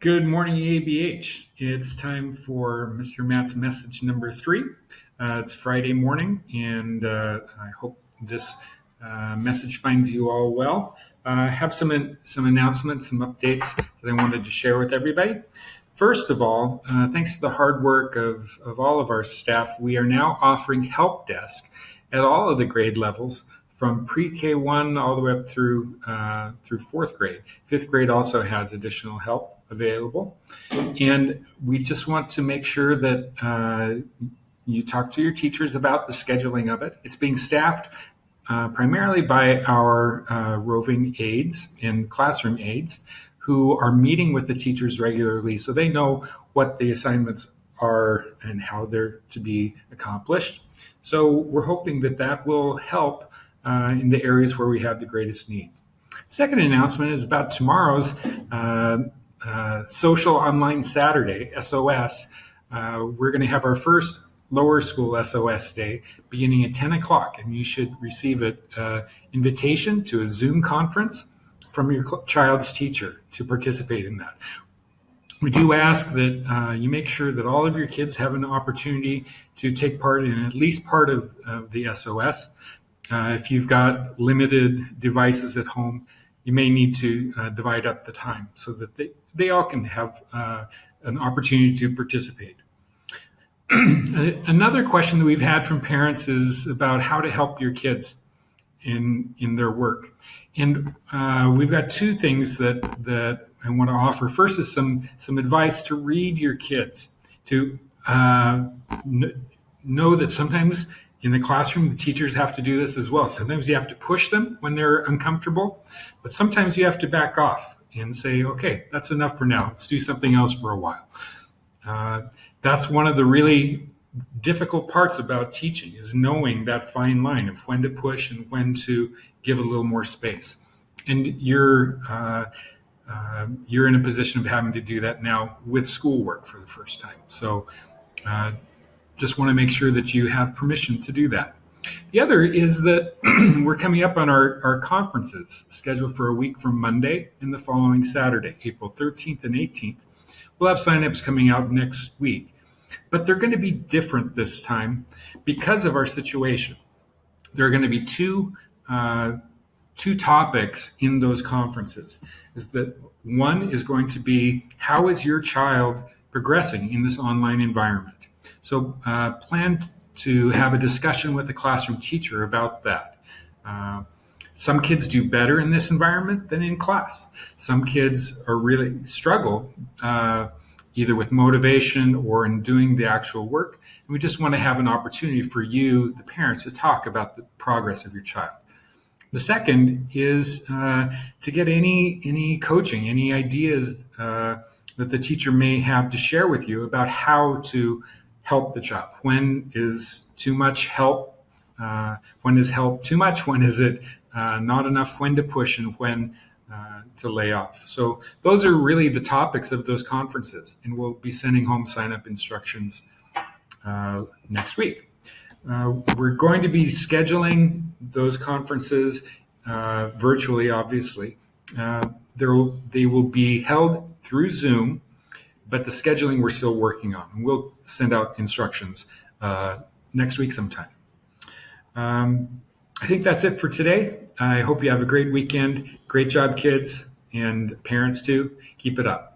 Good morning, ABH. It's time for Mr. Matt's message number 3. It's Friday morning, and I hope this message finds you all well. I have some announcements, some updates that I wanted to share with everybody. First of all, thanks to the hard work of all of our staff, we are now offering Helpdesk at all of the grade levels from pre-K1 all the way up through fourth grade. Fifth grade also has additional help available. And we just want to make sure that you talk to your teachers about the scheduling of it. It's being staffed primarily by our roving aides and classroom aides who are meeting with the teachers regularly so they know what the assignments are and how they're to be accomplished. So we're hoping that that will help in the areas where we have the greatest need. Second announcement is about tomorrow's Social Online Saturday, SOS. We're going to have our first lower school SOS day beginning at 10 o'clock, and you should receive an invitation to a Zoom conference from your child's teacher to participate in that. We do ask that you make sure that all of your kids have an opportunity to take part in at least part of the SOS. If you've got limited devices at home, you may need to divide up the time so that they all can have an opportunity to participate. Another question that we've had from parents is about how to help your kids in their work. And we've got two things that I want to offer. First is some advice to read your kids, to know that sometimes in the classroom, the teachers have to do this as well. Sometimes you have to push them when they're uncomfortable, but sometimes you have to back off and say, okay, that's enough for now. Let's do something else for a while. That's one of the really difficult parts about teaching, is knowing that fine line of when to push and when to give a little more space. And you're in a position of having to do that now with schoolwork for the first time. So just want to make sure that you have permission to do that. The other is that we're coming up on our conferences scheduled for a week from Monday and the following Saturday, April 13th and 18th. We'll have signups coming out next week, but they're going to be different this time because of our situation. There are going to be two topics in those conferences. Is that one is going to be, how is your child progressing in this online environment? So plan to have a discussion with the classroom teacher about that. Some kids do better in this environment than in class. Some kids are really struggle either with motivation or in doing the actual work. And we just want to have an opportunity for you, the parents, to talk about the progress of your child. The second is to get any coaching, any ideas that the teacher may have to share with you about how to help the child. When is too much help? When is help too much? When is it not enough? When to push and when to lay off? So those are really the topics of those conferences, and we'll be sending home sign-up instructions next week. We're going to be scheduling those conferences virtually, obviously. They will be held through Zoom, but the scheduling we're still working on. We'll send out instructions next week sometime. I think that's it for today. I hope you have a great weekend. Great job, kids, and parents too. Keep it up.